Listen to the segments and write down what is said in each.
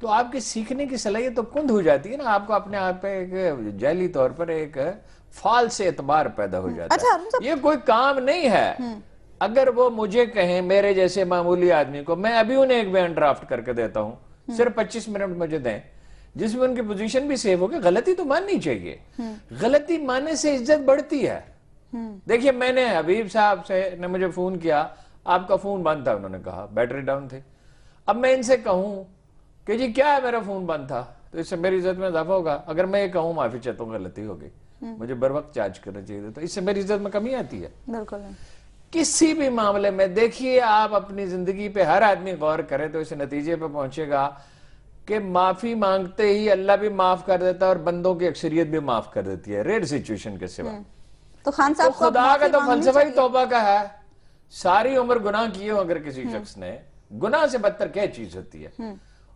تو آپ کی سیکھنے کی صلاحیت تو کند ہو جاتی ہے نا, آپ کو اپنے آپ پہ ایک جعلی طور پر ایک فالس اعتبار پیدا ہو جاتا ہے. یہ کوئی کام نہیں ہے. اگر وہ مجھے کہیں میرے جیسے معمولی آدمی کو, میں ابھی انہیں ایک بیان ڈرافٹ کر کے دیتا ہوں, صرف 25 منٹ مجھے دیں, جس میں ان کی پوزیشن بھی سیف ہوگی. غلطی تو ماننی چاہیے, غلطی ماننے سے عزت بڑھتی ہے. دیکھیے میں نے حبیب صاحب سے نے مجھے فون کیا, آپ کا فون بند تھا, انہوں نے کہا بیٹری ڈاؤن تھی. اب میں ان سے کہوں کہ جی کیا ہے میرا فون بند تھا, تو اس سے میری عزت میں اضافہ ہوگا. اگر میں یہ کہوں معافی چاہتا ہوں غلطی ہوگی, مجھے بر وقت چارج کرنا چاہیے, تو اس سے میری عزت میں کمی آتی ہے. بالکل. کسی بھی معاملے میں دیکھیے, آپ اپنی زندگی پہ ہر آدمی غور کرے تو اس نتیجے پہ پہنچے گا کہ معافی مانگتے ہی اللہ بھی معاف کر دیتا ہے اور بندوں کی اکثریت بھی معاف کر دیتی ہے, ریئر سچویشن کے سوا. تو خان صاحب کو خدا کا تو فلسفہ ہی توبہ کا ہے. ساری عمر گناہ کیے ہو اگر کسی شخص نے, گناہ سے بدتر کیا چیز ہوتی ہے.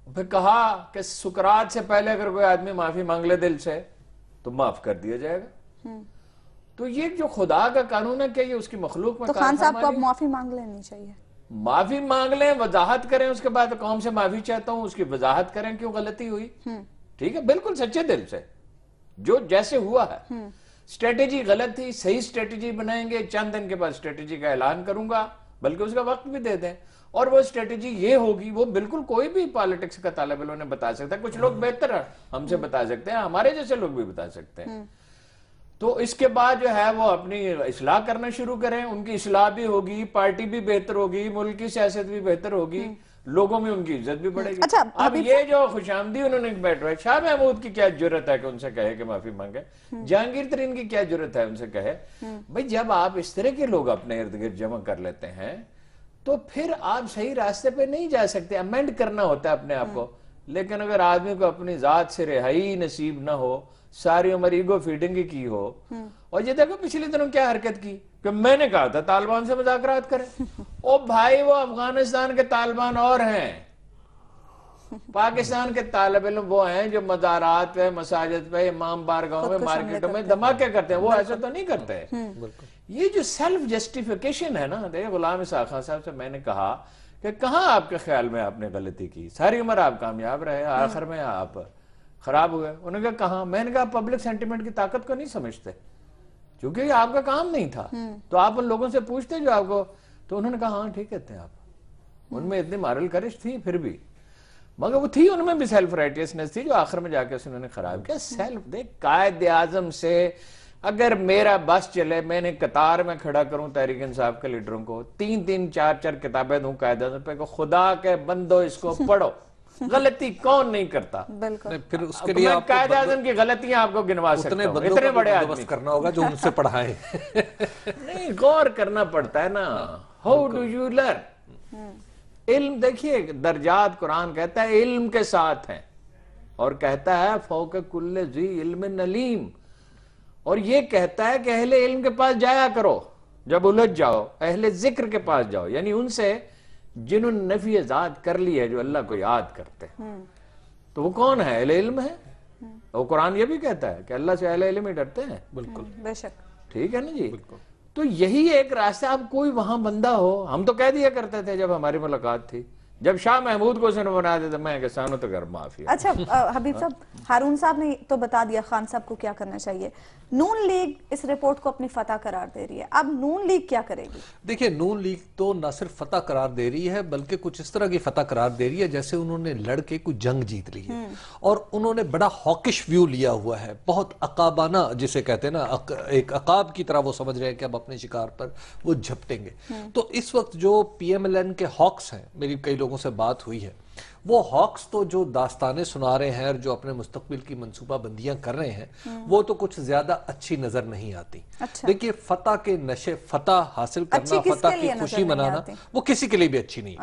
پھر کہا کہ سکرات سے پہلے اگر کوئی آدمی معافی مانگ لے دل سے تو معاف کر دیا جائے گا. تو یہ جو خدا کا قانون ہے, کہ یہ اس کی مخلوق میں, تو خان صاحب کو اب معافی مانگ لینی چاہیے. معافی مانگ لیں, وضاحت کریں, اس کے بعد قوم سے معافی چاہتا ہوں, اس کی وضاحت کریں کیوں غلطی ہوئی. ٹھیک ہے, بالکل سچے دل سے, جو جیسے ہوا ہے. اسٹریٹجی غلط تھی, صحیح اسٹریٹجی بنائیں گے, چند دن کے بعد اسٹریٹجی کا اعلان کروں گا, بلکہ اس کا وقت بھی دے دیں. اور وہ اسٹریٹجی یہ ہوگی, وہ بالکل کوئی بھی پالیٹکس کا طالب علم نے بتا سکتا ہے. کچھ لوگ بہتر ہم سے بتا سکتے ہیں, ہمارے جیسے لوگ بھی بتا سکتے ہیں. تو اس کے بعد جو ہے وہ اپنی اصلاح کرنا شروع کریں, ان کی اصلاح بھی ہوگی, پارٹی بھی بہتر ہوگی, ملک کی سیاست بھی بہتر ہوگی, لوگوں میں ان کی عزت بھی بڑھے گی. اب یہ جو خوشامدی انہوں نے بیٹھ رہے, شاہ محمود کی کیا جرت ہے کہ ان سے کہے کہ معافی مانگے, جہانگیر ترین کی کیا جرت ہے ان سے کہے. بھئی جب آپ اس طرح کے لوگ اپنے ارد گرد جمع کر لیتے ہیں تو پھر آپ صحیح راستے پہ نہیں جا سکتے, امینڈ کرنا ہوتا ہے اپنے آپ کو. لیکن اگر آدمی کو اپنی ذات سے رہائی نصیب نہ ہو, ساری عمر ایگو فیڈنگ کی ہو, اور یہ دیکھو پچھلے دنوں کیا حرکت کی کہ میں نے کہا تھا طالبان سے مذاکرات کریں. او بھائی, وہ افغانستان کے طالبان اور ہیں, پاکستان کے طالب علم وہ ہیں جو مزارات پہ, مساجد پہ, امام بارگاہوں میں, مارکیٹوں میں دھماکے کرتے ہیں. وہ ایسا تو نہیں کرتے. یہ جو سیلف جسٹیفیکیشن ہے نا, دیکھیں غلام اسحاق خان صاحب سے میں نے کہا کہ کہاں آپ کے خیال میں آپ نے غلطی کی, ساری عمر آپ کامیاب رہے, آخر میں آپ خراب ہوئے. انہوں نے کہا کہاں. میں نے کہا پبلک سینٹیمنٹ کی طاقت کو نہیں سمجھتے, کیونکہ یہ آپ کا کام نہیں تھا, تو آپ ان لوگوں سے پوچھتے جو آپ کو. تو انہوں نے کہا ہاں ٹھیک کہتے ہیں آپ, ان میں اتنی مارل کرش تھی پھر بھی, مگر وہ تھی ان میں بھی سیلف رائٹیسنس تھی جو آخر میں جا کے انہوں نے خراب کیا. سیلف دیکھ, قائد اعظم سے اگر میرا بس چلے, میں نے قطار میں کھڑا کروں تحریک انصاف کے لیڈروں کو, 3-3 4-4 کتابیں دوں قائد اعظم پہ, خدا کے بندو اس کو پڑھو. غلطی کون نہیں کرتا. بالکل. پھر اس کے لیے آپ قائد اعظم کی غلطیاں آپ کو گنوا سکتا ہوں, اتنے بڑے آدمی کرنا ہوگا جو ان سے پڑھائیں. نہیں, غور کرنا پڑتا ہے نا. How do you learn. علم دیکھیے درجات, قرآن کہتا ہے علم کے ساتھ ہیں, اور کہتا ہے فوق کل ذی علم علیم, اور یہ کہتا ہے کہ اہل علم کے پاس جایا کرو جب الجھ جاؤ, اہل ذکر کے پاس جاؤ, یعنی ان سے جنہوں نے نفی ذات کر لی ہے, جو اللہ کو یاد کرتے ہیں. تو وہ کون ہے؟ اہل علم ہے. وہ قرآن یہ بھی کہتا ہے کہ اللہ سے اہل علم ہی ڈرتے ہیں. بالکل, بے شک. ٹھیک ہے نا جی. تو یہی ایک راستہ. اب کوئی وہاں بندہ ہو, ہم تو کہہ دیا کرتے تھے جب ہماری ملاقات تھی, جب شاہ محمود کو اسے بنا دیتا, میں کہ سانو تو کر معافی. اچھا حبیب صاحب, ہارون صاحب نے تو بتا دیا خان صاحب کو کیا کرنا چاہیے. نون لیگ اس رپورٹ کو اپنی فتح قرار دے رہی ہے, اب نون لیگ کیا کرے گی؟ دیکھیں, نون لیگ تو نہ صرف فتح قرار دے رہی ہے بلکہ کچھ اس طرح کی فتح قرار دے رہی ہے جیسے انہوں نے لڑ کے کوئی جنگ جیت لی ہے, اور انہوں نے بڑا ہاکش ویو لیا ہوا ہے, بہت عقابانہ جسے کہتے ہیں نا, ایک عقاب کی طرح وہ سمجھ رہے ہیں کہ اب اپنے شکار پر وہ جھپٹیں گے. تو اس وقت جو پی ایم ایل این کے ہاکس ہیں, میری کئی لوگوں سے بات ہوئی ہے, وہ ہاکس تو جو داستانیں سنا رہے ہیں اور جو اپنے مستقبل کی منصوبہ بندیاں کر رہے ہیں, وہ تو کچھ زیادہ اچھی نظر نہیں آتی. دیکھیے, فتح کے نشے, فتح حاصل کرنا, فتح کی خوشی منانا, وہ کسی کے لیے بھی اچھی نہیں.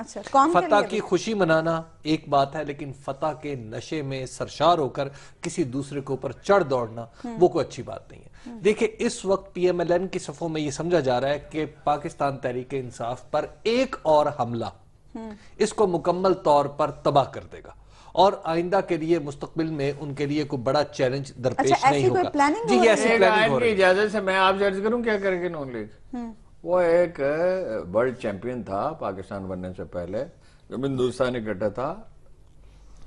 فتح کی خوشی منانا ایک بات ہے, لیکن فتح کے نشے میں سرشار ہو کر کسی دوسرے کے اوپر چڑھ دوڑنا, وہ کوئی اچھی بات نہیں ہے. دیکھیں, اس وقت پی ایم ایل این کی صفوں میں یہ سمجھا جا رہا ہے کہ پاکستان تحریک انصاف پر ایک اور حملہ اس کو مکمل طور پر تباہ کر دے گا, اور آئندہ کے لیے مستقبل میں ان کے لیے کوئی بڑا چیلنج درپیش نہیں ہوگا. جی, ایسی پلاننگ ہو رہی ہے. اجازت سے میں آپ سے عرض کروں کیا کرے گی نون لیگ. وہ ایک ورلڈ چیمپئن تھا پاکستان بننے سے پہلے, جب ہندوستان اکٹھا تھا,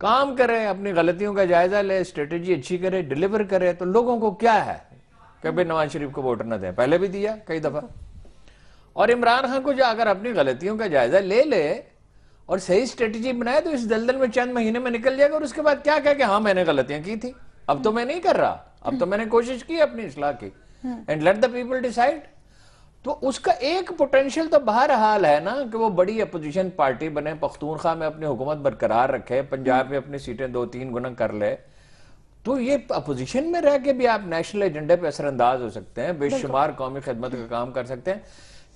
کام کرے, اپنی غلطیوں کا جائزہ لے, اسٹریٹجی اچھی کرے, ڈیلیور کرے, تو لوگوں کو کیا ہے کہ بھئی نواز شریف کو ووٹ نہ دیں, پہلے بھی دیا کئی دفعہ. اور عمران خان کو جو اگر اپنی غلطیوں کا جائزہ لے لے اور صحیح اسٹریٹجی بنائے تو اس دلدل میں چند مہینے میں نکل جائے گا, اور اس کے بعد کیا کہے کہ ہاں میں نے غلطیاں کی تھی, اب تو میں نہیں کر رہا, اب تو میں نے کوشش کی اپنی اصلاح کی, and let the people decide. تو اس کا ایک پوٹینشیل تو بہرحال ہے نا کہ وہ بڑی اپوزیشن پارٹی بنے, پختونخوا میں اپنی حکومت برقرار رکھے, پنجاب میں اپنی سیٹیں 2-3 گنا کر لے. تو یہ اپوزیشن میں رہ کے بھی آپ نیشنل ایجنڈے پہ اثر انداز ہو سکتے ہیں, بے شمار قومی خدمت کا کام کر سکتے ہیں.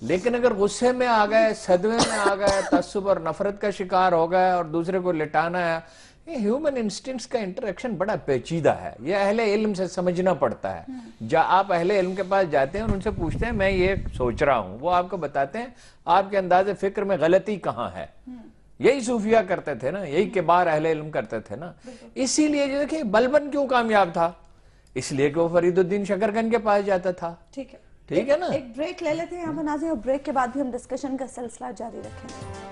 لیکن اگر غصے میں آ گئے, صدمے میں آ گئے, تعصب اور نفرت کا شکار ہو گئے اور دوسرے کو لٹانا ہے, یہ ہیومن انسٹنکٹس کا انٹریکشن بڑا پیچیدہ ہے, یہ اہل علم سے سمجھنا پڑتا ہے. آپ اہل علم کے پاس جاتے ہیں اور ان سے پوچھتے ہیں میں یہ سوچ رہا ہوں, وہ آپ کو بتاتے ہیں آپ کے انداز فکر میں غلطی کہاں ہے. یہی صوفیہ کرتے تھے نا, یہی کبار اہل علم کرتے تھے نا. اسی لیے جو دیکھیں بلبن کیوں کامیاب تھا, اس لیے کہ وہ فرید الدین شکرگن کے پاس جاتا تھا. ٹھیک ہے, ٹھیک ہے نا. ایک بریک لے لیتے ہیں یہاں پر ناظرین, اور بریک کے بعد بھی ہم ڈسکشن کا سلسلہ جاری رکھیں گے.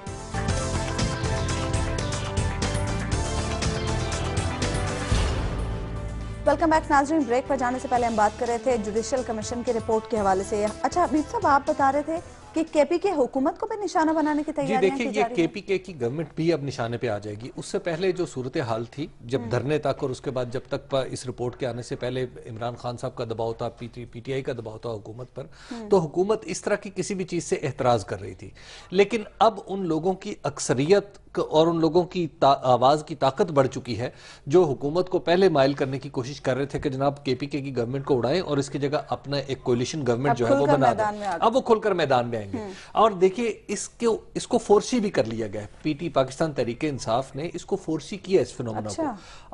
ویلکم بیک ناظرین. بریک پر جانے سے پہلے ہم بات کر رہے تھے جوڈیشل کمیشن کے رپورٹ کے حوالے سے. اچھا حبیب صاحب, آپ بتا رہے تھے کہ کے پی کے حکومت کو بھی نشانہ بنانے کی تیاریاں کی جا رہی ہیں. جی دیکھیں, یہ کے پی کے کی گورنمنٹ بھی اب نشانے پہ آ جائے گی. اس سے پہلے جو صورتحال تھی جب دھرنے تک اور اس کے بعد جب تک اس رپورٹ کے آنے سے پہلے عمران خان صاحب کا دباؤ تھا, پی ٹی آئی کا دباؤ تھا حکومت پر, تو حکومت اس طرح کی کسی بھی چیز سے احتراز کر رہی تھی. لیکن اب ان لوگوں کی اکثریت اور ان لوگوں کی آواز کی طاقت بڑھ چکی ہے جو حکومت کو پہلے مائل کرنے کی کوشش کر رہے تھے کہ جناب کے پی کے کی گورنمنٹ کو اڑائیں اور اس کی جگہ اپنا ایک کولیشن گورنمنٹ جو ہے وہ بنا دیں. اب وہ کھل کر میدان میں آئیں گے. اور دیکھیے اس کو فورسی بھی کر لیا گیا ہے. پی ٹی پاکستان تحریک انصاف نے اس کو فورسی کیا اس فنومنا کو.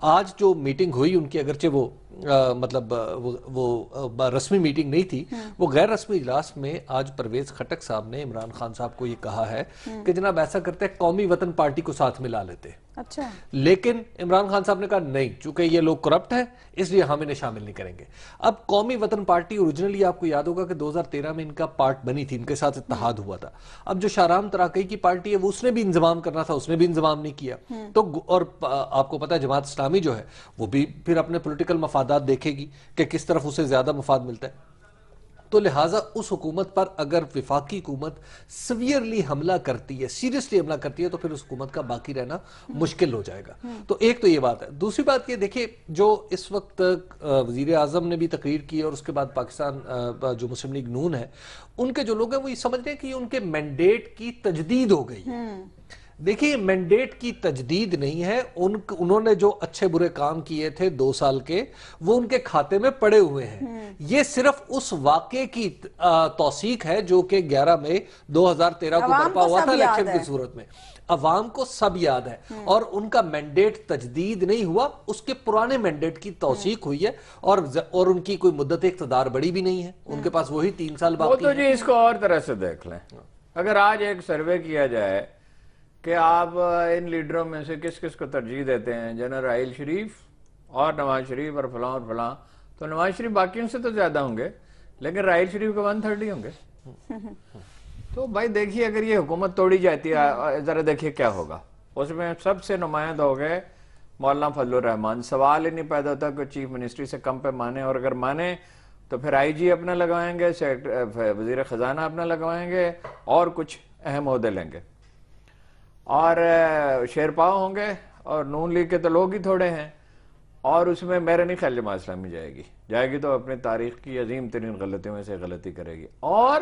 آج جو میٹنگ ہوئی ان کی, اگرچہ وہ مطلب وہ رسمی میٹنگ نہیں تھی, وہ غیر رسمی اجلاس میں آج پرویز خٹک صاحب نے عمران خان صاحب کو یہ کہا ہے کہ جناب ایسا کرتے ہیں قومی وطن پارٹی کو ساتھ ملا لیتے. اچھا. لیکن عمران خان صاحب نے کہا نہیں, چونکہ یہ لوگ کرپٹ ہیں اس لیے ہم انہیں شامل نہیں کریں گے. اب قومی وطن پارٹی اوریجنلی آپ کو یاد ہوگا کہ 2013 میں ان کا پارٹ بنی تھی, ان کے ساتھ اتحاد ہوا تھا. اب جو شاہرام تراقی کی پارٹی ہے وہ اس نے بھی انضمام کرنا تھا, اس نے بھی انضمام نہیں کیا. تو اور آپ کو پتا ہے جماعت اسلامی جو ہے وہ بھی پھر اپنے پولیٹیکل مفادات دیکھے گی کہ کس طرف اسے زیادہ مفاد ملتا ہے. تو لہٰذا اس حکومت پر اگر وفاقی حکومت سیویئرلی حملہ کرتی ہے, سیریسلی حملہ کرتی ہے, تو پھر اس حکومت کا باقی رہنا مشکل ہو جائے گا. تو ایک تو یہ بات ہے. دوسری بات یہ دیکھیں, جو اس وقت وزیر اعظم نے بھی تقریر کی اور اس کے بعد پاکستان جو مسلم لیگ نون ہے ان کے جو لوگ ہیں وہ یہ سمجھتے ہیں کہ ان کے مینڈیٹ کی تجدید ہو گئی. دیکھیے مینڈیٹ کی تجدید نہیں ہے, انہوں نے جو اچھے برے کام کیے تھے 2 سال کے وہ ان کے کھاتے میں پڑے ہوئے ہیں. یہ صرف اس واقعے کی توثیق ہے جو کہ 11 مئی 2013 کو برپا ہوا تھا الیکشن کی صورت میں. عوام کو سب یاد ہے, اور ان کا مینڈیٹ تجدید نہیں ہوا, اس کے پرانے مینڈیٹ کی توثیق ہوئی ہے. اور ان کی کوئی مدت اقتدار بڑی بھی نہیں ہے, ان کے پاس وہی 3 سال باقی. وہ تو جی اس کو اور طرح سے دیکھ لیں. اگر آج ایک سروے کیا جائے کہ آپ ان لیڈروں میں سے کس کس کو ترجیح دیتے ہیں, جنرل راحیل شریف اور نواز شریف اور فلاں, تو نواز شریف باقیوں سے تو زیادہ ہوں گے, لیکن راحیل شریف کو 130 ہوں گے. تو بھائی دیکھیے اگر یہ حکومت توڑی جاتی ہے, ذرا دیکھیے کیا ہوگا. اس میں سب سے نمائند ہو گئے مولانا فضل الرحمان. سوال ہی نہیں پیدا ہوتا کہ چیف منسٹری سے کم پہ مانے, اور اگر مانے تو پھر آئی جی اپنا لگوائیں گے, وزیر خزانہ اپنا لگوائیں گے, اور کچھ اہم عہدے لیں گے, اور شیرپاؤ ہوں گے, اور نون لیگ کے تو لوگ ہی تھوڑے ہیں. اور اس میں میرا نہیں خیال جماعت اسلامی جائے گی تو اپنی تاریخ کی عظیم ترین غلطیوں میں سے غلطی کرے گی, اور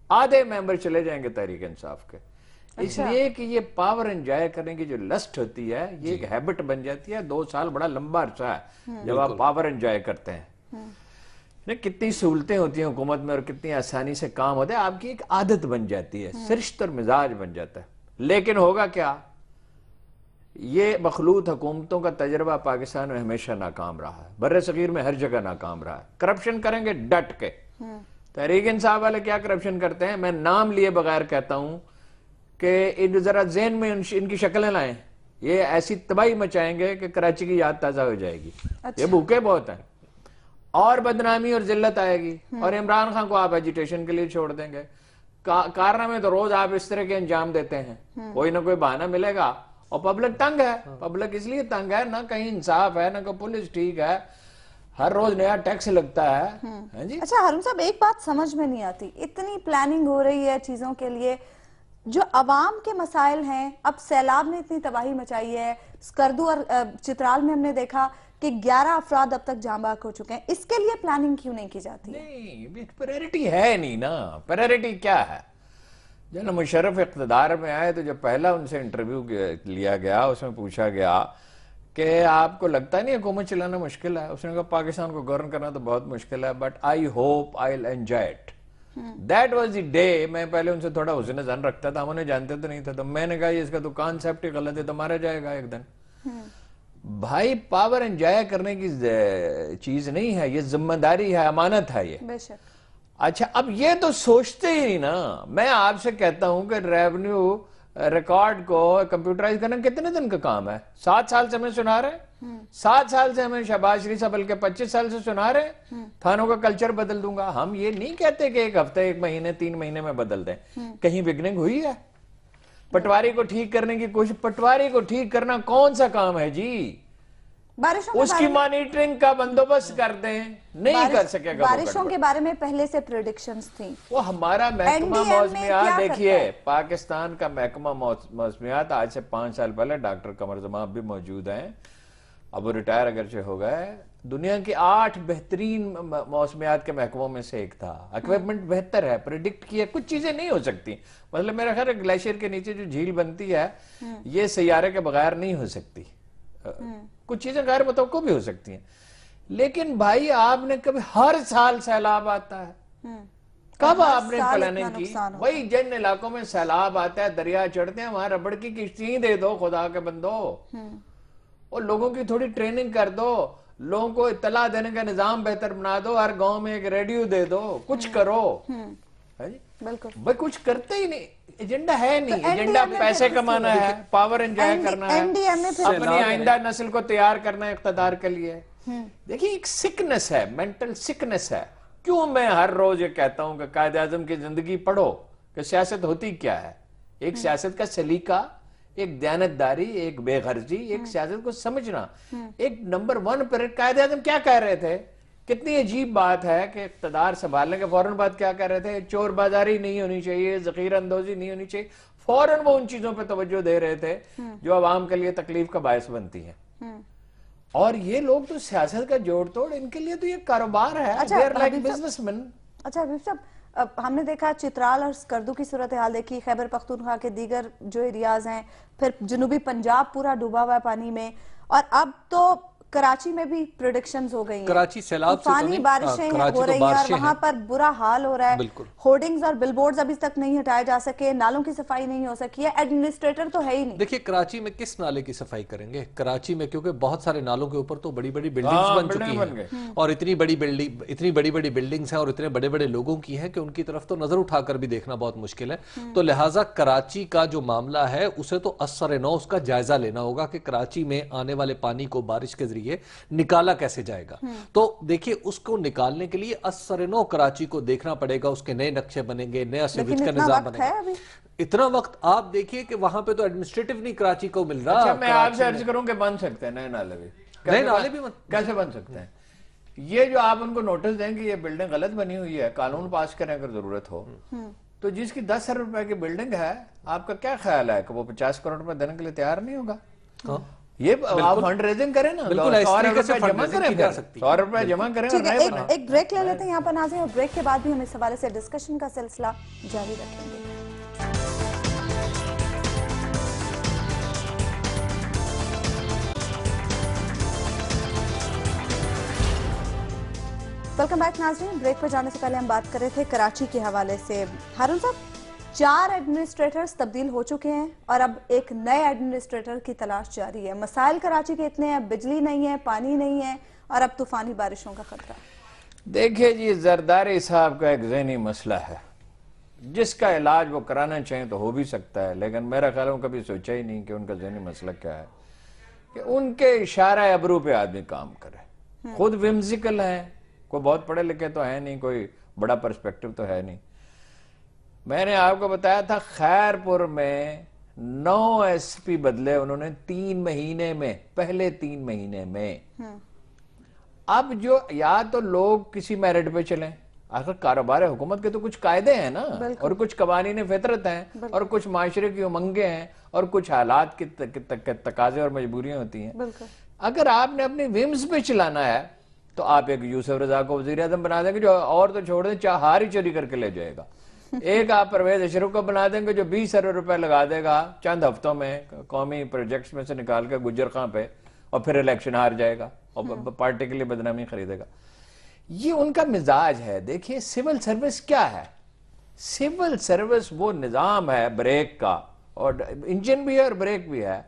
آدھے ممبر چلے جائیں گے تحریک انصاف کے. اس لیے کہ یہ پاور انجوائے کرنے کی جو لسٹ ہوتی ہے یہ ایک ہیبٹ بن جاتی ہے. 2 سال بڑا لمبا عرصہ ہے جب آپ پاور انجوائے کرتے ہیں. کتنی سہولتیں ہوتی ہیں حکومت میں اور کتنی آسانی سے کام ہوتا ہے, آپ کی ایک عادت بن جاتی ہے, سرشت اور مزاج بن جاتا ہے. لیکن ہوگا کیا, یہ مخلوط حکومتوں کا تجربہ پاکستان میں ہمیشہ ناکام رہا ہے, بر صغیر میں ہر جگہ ناکام رہا ہے. کرپشن کریں گے ڈٹ کے. تحریک انصاف والے کیا کرپشن کرتے ہیں, میں نام لیے بغیر کہتا ہوں کہ ذرا ذہن میں ان کی شکلیں لائیں, یہ ایسی تباہی مچائیں گے کہ کراچی کی یاد تازہ ہو جائے گی. یہ بھوکے بہت ہیں, اور بدنامی اور ذلت آئے گی, اور عمران خان کو آپ ایجیٹیشن کے لیے چھوڑ دیں گے. کارنامے تو روز آپ اس طرح کے انجام دیتے ہیں, کوئی نہ کوئی بہانہ ملے گا اور پبلک تنگ ہے. پبلک اس لیے تنگ ہے, نہ کہیں انصاف ہے, نہ کوئی پولیس ٹھیک ہے, ہر روز نیا ٹیکس لگتا ہے. جی اچھا ہارون صاحب, ایک بات سمجھ میں نہیں آتی, اتنی پلاننگ ہو رہی ہے چیزوں کے لیے, جو عوام کے مسائل ہیں, اب سیلاب نے اتنی تباہی مچائی ہے, اسکردو اور چترال میں ہم نے دیکھا کہ 11 افراد اب تک جاں بحق ہو چکے ہیں, اس کے لیے پلاننگ کیوں نہیں کی جاتی ہے؟ نہیں, پریورٹی ہے نہیں نا. پریورٹی کیا ہے؟ جناب مشرف اقتدار میں آئے تو جب پہلا ان سے انٹرویو لیا گیا, اس میں پوچھا گیا کہ آپ کو لگتا نہیں حکومت چلانا مشکل ہے؟ اس نے کہا پاکستان کو گورن کرنا تو بہت مشکل ہے, but I hope I will enjoy it. That was the day. میں پہلے ان سے تھوڑا حسن ظن رکھتا تھا, ہم انہیں جانتے تو نہیں تھا, تو میں نے کہا یہ اس کا تو کانسیپٹ ہی غلط ہے, تو مارا جائے گا ایک دن. بھائی پاور انجوائے کرنے کی چیز نہیں ہے, یہ ذمہ داری ہے, امانت ہے یہ. بے شک. اچھا اب یہ تو سوچتے ہی نہیں نا. میں آپ سے کہتا ہوں کہ ریونیو ریکارڈ کو کمپیوٹرائز کرنا کتنے دن کا کام ہے؟ 7 سال سے ہمیں سنا رہے, 7 سال سے ہمیں شہباز شریف سے بلکہ 25 سال سے سنا رہے تھانوں کا کلچر بدل دوں گا. ہم یہ نہیں کہتے کہ 1 ہفتے 1 مہینے 3 مہینے میں بدل دیں. کہیں بگننگ ہوئی ہے؟ پٹواری کو ٹھیک کرنے کی کوشش, پٹواری کو ٹھیک کرنا کون سا کام ہے جی؟ اس کی مانیٹرنگ کا بندوبست کر دیں, نہیں کر سکے گا. بارشوں کے بارے میں پہلے سے پریڈکشنز تھیں. وہ ہمارا محکمہ موسمیات, دیکھیے پاکستان کا محکمہ موسمیات آج سے 5 سال پہلے ڈاکٹر قمر زمان بھی موجود ہیں, اب وہ ریٹائر اگرچہ ہو گئے, دنیا کی 8 بہترین موسمیات کے محکموں میں سے ایک تھا. اکوپمنٹ بہتر ہے, پریڈکٹ کیا, کچھ چیزیں نہیں ہو سکتی. مطلب میرا خیال ہے گلیشیئر کے نیچے جو جھیل بنتی ہے یہ سیارے کے بغیر نہیں ہو سکتی. کچھ چیزیں غیر متوقع بھی ہو سکتی ہیں, لیکن بھائی آپ نے کبھی ہر سال سیلاب آتا ہے, کب آپ نے پلاننگ کی؟ وہی جن علاقوں میں سیلاب آتا ہے, دریا چڑھتے ہیں, وہاں ربڑ کی کشتیاں دے دو خدا کے بندو, اور لوگوں کی تھوڑی ٹریننگ کر دو, لوگوں کو اطلاع دینے کا نظام بہتر بنا دو, ہر گاؤں میں ایک ریڈیو دے دو, کچھ کرو. بالکل بھائی کچھ کرتے ہی نہیں, ایجنڈا ہے نہیں. ایجنڈا پیسے کمانا ہے, پاور انجوائے کرنا ہے, اپنی آئندہ نسل کو تیار کرنا ہے اقتدار کے لیے. دیکھیں ایک سکنس ہے, مینٹل سکنس ہے. کیوں میں ہر روز یہ کہتا ہوں کہ قائد اعظم کی زندگی پڑھو کہ سیاست ہوتی کیا ہے. ایک سیاست کا سلیقہ, ایک دیانتداری, ایک بے غرضی, ایک سیاست کو سمجھنا. ایک نمبر 1 پر قائد اعظم کیا کہہ رہے تھے؟ کتنی عجیب بات ہے کہ اقتدار سنبھالنے کے فوراً بعد کیا کہہ رہے تھے؟ چور بازاری نہیں ہونی چاہیے, ذخیرہ اندوزی نہیں ہونی چاہیے. فوراً وہ ان چیزوں پہ توجہ دے رہے تھے جو عوام کے لیے تکلیف کا باعث بنتی ہیں. اور یہ لوگ تو سیاست کا جوڑ توڑ, ان کے لیے تو یہ کاروبار ہے. They are like businessmen. اچھا حبیب صاحب, ہم نے دیکھا چترال اور اسکردو کی صورتحال دیکھی, خیبر پختونخوا کے دیگر جو ایریاز ہیں, پھر جنوبی پنجاب پورا ڈوبا ہوا ہے پانی میں, اور اب تو کراچی میں بھی پریڈکشنز ہو گئی ہیں. کراچی سیلاب سے تو نہیں, بارشیں ہو رہی ہیں اور وہاں پر برا حال ہو رہا ہے. ہورڈنگز اور بل بورڈز ابھی تک نہیں ہٹائے جا سکے, نالوں کی صفائی نہیں ہو سکی ہے, ایڈمنسٹریٹر تو ہے ہی نہیں. دیکھیے کراچی میں کس نالے کی صفائی کریں گے؟ کراچی میں کیونکہ بہت سارے نالوں کے اوپر تو بڑی بڑی بلڈنگز بن چکی ہیں, اور اتنی بڑی بڑی بلڈنگز ہیں اور اتنے بڑے بڑے لوگوں کی ہیں کہ ان کی طرف تو نظر اٹھا کر بھی دیکھنا بہت مشکل ہے. تو لہٰذا کراچی کا جو معاملہ ہے اسے تو اثر نو اس کا جائزہ لینا ہوگا کہ کراچی میں آنے والے پانی کو بارش کے ذریعے نکالا کیسے جائے گا. تو دیکھیے اس کو نکالنے کے لیے اثر نو کراچی کو دیکھنا پڑے گا, اس کے نئے نقشے بنیں گے, نیا سیویج کا نظام بنے گا. اتنا وقت آپ دیکھیے کہ وہاں پہ تو ایڈمنسٹریٹو نہیں کراچی کو مل رہا. اچھا میں آپ سے عرض کروں کہ بن سکتے ہیں نئے نالے بھی, کیسے بن سکتے ہیں؟ یہ جو آپ ان کو نوٹس دیں گے یہ بلڈنگ غلط بنی ہوئی ہے, قانون پاس کریں اگر ضرورت ہو, تو جس کی 10 ارب روپے کی بلڈنگ ہے, آپ کا کیا خیال ہے کہ وہ 50 کروڑ روپے دینے کے لیے تیار نہیں ہوگا؟ یہ آپ فنڈ ریزنگ کریں نا, 100 روپے جمع کریں, 100 روپے جمع کریں. ایک بریک لے لیتے ہیں یہاں پر ناظرین, اور بریک کے بعد بھی ہم اس حوالے سے ڈسکشن کا سلسلہ جاری رکھیں گے. ویلکم بیک ناظرین. بریک پر جانے سے پہلے ہم بات کر رہے تھے کراچی کے حوالے سے. ہارون صاحب, 4 ایڈمنسٹریٹرز تبدیل ہو چکے ہیں اور اب ایک نئے ایڈمنسٹریٹر کی تلاش جاری ہے. مسائل کراچی کے اتنے ہیں, بجلی نہیں ہے, پانی نہیں ہے, اور اب طوفانی بارشوں کا خطرہ. دیکھیے جی, زرداری صاحب کا ایک ذہنی مسئلہ ہے جس کا علاج وہ کرانا چاہیں تو ہو بھی سکتا ہے, لیکن میرا خیال ہے کبھی سوچا ہی نہیں کہ ان کا ذہنی مسئلہ کیا ہے, کہ ان کے اشارہ ابرو پہ آدمی کام کرے. خود ومزیکل ہیں, کوئی بہت پڑھے لکھے تو ہے نہیں, کوئی بڑا پرسپیکٹو تو ہے نہیں. میں نے آپ کو بتایا تھا خیر پور میں 9 SP بدلے انہوں نے 3 مہینے میں، پہلے 3 مہینے میں. اب جو یا تو لوگ کسی میرٹ پہ چلیں، آخر کاروبار حکومت کے تو کچھ قاعدے ہیں نا، اور کچھ قوانین فطرت ہیں، اور کچھ معاشرے کی امنگیں ہیں، اور کچھ حالات کی تقاضے اور مجبوریاں ہوتی ہیں. اگر آپ نے اپنی ومز پہ چلانا ہے تو آپ ایک یوسف رضا کو وزیر اعظم بنا دیں گے جو اور تو چھوڑ دیں ہار ہی چوری کر کے لے جائے گا. ایک آپ پرویز اشرف کو بنا دیں گے جو 20 ارب روپے لگا دے گا چند ہفتوں میں قومی پروجیکٹس میں سے نکال کے گجر خاں پہ، اور پھر الیکشن ہار جائے گا اور پارٹی کے لیے بدنامی خریدے گا. یہ ان کا مزاج ہے. دیکھیے سول سروس کیا ہے؟ سول سروس وہ نظام ہے بریک کا، اور انجن بھی ہے اور بریک بھی ہے،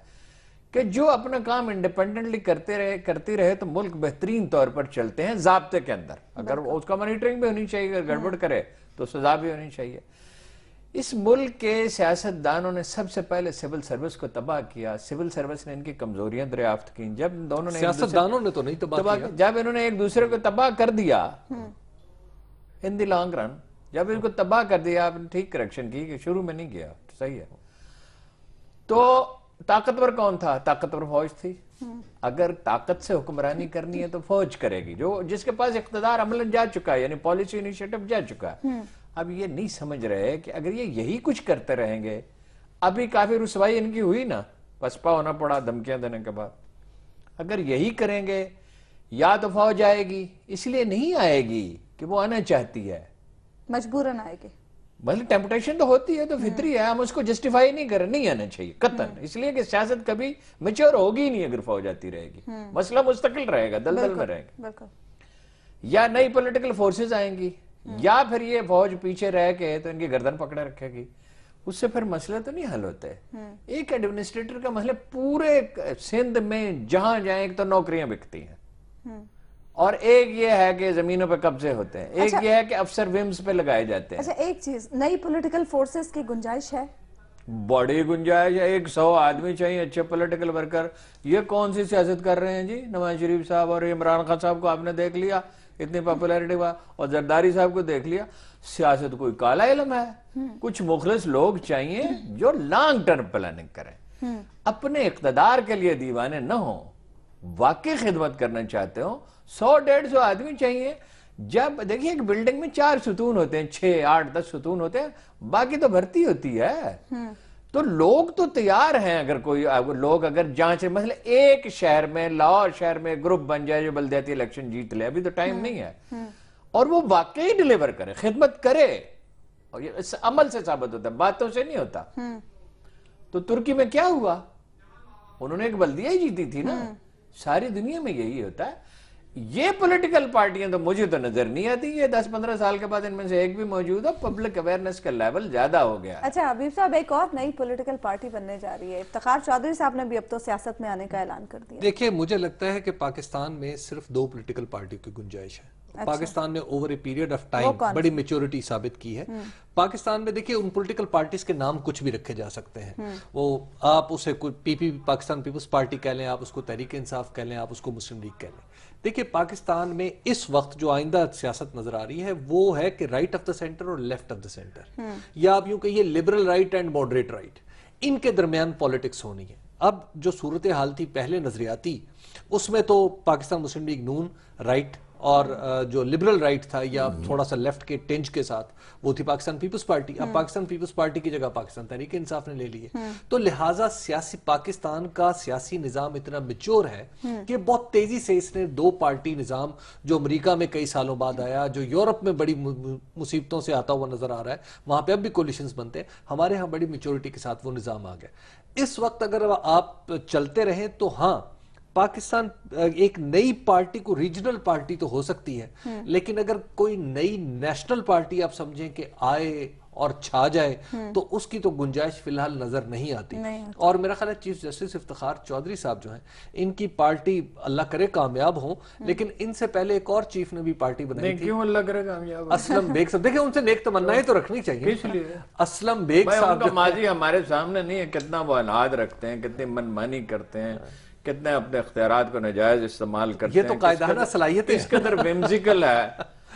کہ جو اپنا کام انڈیپینڈنٹلی کرتی رہے تو ملک بہترین طور پر چلتے ہیں ضابطے کے اندر. اگر اس کا مانیٹرنگ بھی ہونی چاہیے، اگر گڑبڑ کرے تو سزا بھی ہونی چاہیے. اس ملک کے سیاستدانوں نے سب سے پہلے سول سروس کو تباہ کیا. سول سروس نے ان کی کمزوریاں دریافت کی. جب دونوں نے سیاستدانوں نے تو نہیں تباہ کیا، جب انہوں نے ایک دوسرے کو تباہ کر دیا ان دی لانگ رن، جب ان کو تباہ کر دیا، آپ نے ٹھیک کریکشن کی کہ شروع میں نہیں کیا، صحیح ہے. تو طاقتور کون تھا؟ طاقتور فوج تھی. اگر طاقت سے حکمرانی کرنی ہے تو فوج کرے گی، جس کے پاس اقتدار عملاً جا چکا ہے، یعنی پالیسی انیشیٹو جا چکا ہے. اب یہ نہیں سمجھ رہے کہ اگر یہ یہی کچھ کرتے رہیں گے، ابھی کافی رسوائی ان کی ہوئی نا، پسپا ہونا پڑا دھمکیاں دینے کے بعد. اگر یہی کریں گے یا تو فوج آئے گی، اس لیے نہیں آئے گی کہ وہ آنا چاہتی ہے، مجبوراً آئے گی. بلکہ ٹیمپٹیشن تو ہوتی ہے، تو فطری ہے، ہم اس کو جسٹیفائی نہیں کریں، نہیں آنا چاہیے قطعاً. اس لیے کہ سیاست کبھی میچور ہوگی ہی نہیں اگر فوج آتی رہے گی. مسئلہ مستقل رہے گا، دلدل میں رہے گا. یا نئی پولیٹیکل فورسز آئیں گی، یا پھر یہ فوج پیچھے رہ کے تو ان کی گردن پکڑے رکھے گی. اس سے پھر مسئلہ تو نہیں حل ہوتا ہے. ایک ایڈمنسٹریٹر کا مسئلہ پورے سندھ میں جہاں جائیں ایک تو نوکریاں بکتی ہیں، اور ایک یہ ہے کہ زمینوں پہ قبضے ہوتے ہیں، ایک یہ ہے کہ افسر ومز پہ لگائے جاتے ہیں. اچھا ایک چیز، نئی پولیٹیکل فورسز کی گنجائش ہے؟ بڑی گنجائش ہے. 100 آدمی چاہیے اچھے پولیٹیکل ورکر. یہ کون سی سیاست کر رہے ہیں جی؟ نواز شریف صاحب اور عمران خان صاحب کو آپ نے دیکھ لیا، اتنی پاپولیرٹی ہوا، اور زرداری صاحب کو دیکھ لیا. سیاست کوئی کالا علم ہے. کچھ مخلص لوگ چاہیے جو لانگ ٹرم پلاننگ کریں، اپنے اقتدار کے لیے دیوانے نہ ہوں، واقعی خدمت کرنا چاہتے ہوں. 100-150 آدمی چاہیے. جب دیکھیے ایک بلڈنگ میں 4 ستون ہوتے ہیں، 6, 8, 10 ستون ہوتے ہیں، باقی تو بھرتی ہوتی ہے. تو لوگ تو تیار ہیں. اگر کوئی لوگ اگر جانچ مثلا ایک شہر میں، لاہور شہر میں گروپ بن جائے جو بلدیاتی الیکشن جیت لے، ابھی تو ٹائم نہیں ہے، اور وہ واقعی ڈیلیور کرے، خدمت کرے، اور یہ عمل سے ثابت ہوتا ہے، باتوں سے نہیں ہوتا. تو ترکی میں کیا ہوا؟ انہوں نے ایک بلدیہ ہی جیتی تھی نا. ساری دنیا میں یہی ہوتا ہے. یہ پولیٹیکل پارٹیاں تو مجھے تو نظر نہیں آتی. یہ 10-15 سال کے بعد ان میں سے ایک بھی موجود ہے. پبلک اویئرنیس کا لیول زیادہ ہو گیا. اچھا حبیب صاحب، ایک اور نئی پولیٹیکل پارٹی بننے جا رہی ہے. افتخار چودھری صاحب نے بھی اب تو سیاست میں آنے کا اعلان کر دیا. دیکھیں مجھے لگتا ہے کہ پاکستان میں صرف 2 پولیٹیکل پارٹی کی گنجائش ہے. پاکستان نے over a period of time بڑی میچورٹی ثابت کی ہے. پاکستان میں دیکھیں ان پولیٹیکل پارٹیز کے نام کچھ بھی رکھے جا سکتے ہیں. وہ آپ اسے پاکستان پیپلز پارٹی کہہ لیں، آپ اس کو تحریک انصاف کہہ لیں، آپ اس کو مسلم لیگ کہہ لیں. دیکھیں پاکستان میں اس وقت جو آئندہ سیاست نظر آ رہی ہے وہ ہے کہ رائٹ آف دا سینٹر اور لیفٹ آف دا سینٹر، یا آپ یوں کہیے liberal right and moderate right, ان کے درمیان پالیٹکس ہونی ہے. اب جو صورتحال تھی پہلے نظریاتی، اس میں تو پاکستان مسلم لیگ نون رائٹ اور جو لبرل رائٹ تھا یا تھوڑا سا لیفٹ کے ٹینج کے ساتھ وہ تھی پاکستان پیپلز پارٹی. اب پاکستان پیپلز پارٹی کی جگہ پاکستان تحریک انصاف نے لے لی ہے. تو لہٰذا پاکستان کا سیاسی نظام اتنا میچور ہے کہ بہت تیزی سے اس نے 2 پارٹی نظام جو امریکہ میں کئی سالوں بعد آیا، جو یورپ میں بڑی مصیبتوں سے آتا ہوا نظر آ رہا ہے، وہاں پہ اب بھی کولیشنز بنتے ہیں، ہمارے ہاں بڑی میچورٹی کے ساتھ وہ نظام آ گیا. اس وقت اگر آپ چلتے رہیں تو ہاں پاکستان ایک نئی پارٹی کو ریجنل پارٹی تو ہو سکتی ہے، لیکن اگر کوئی نئی نیشنل پارٹی آپ سمجھیں کہ آئے اور چھا جائے تو اس کی تو گنجائش فی الحال نظر نہیں آتی. اور میرا خیال ہے چیف جسٹس افتخار چودھری صاحب جو ہیں ان کی پارٹی اللہ کرے کامیاب ہوں، لیکن ان سے پہلے ایک اور چیف نے بھی پارٹی بنائی تھی. کیوں اللہ کرے کامیاب؟ اسلم بیگ صاحب. دیکھیں ان سے نیک تمنائیں تو رکھنی چاہیے. اس لیے اسلم بیگ صاحب کا ماضی ہمارے سامنے نہیں ہے، کتنا وہ اناد رکھتے ہیں، کتنی منمانی کرتے ہیں، کتنے اپنے اختیارات کو ناجائز استعمال کرتے ہیں. یہ تو قائدانہ صلاحیتیں اس قدر ومزیکل ہے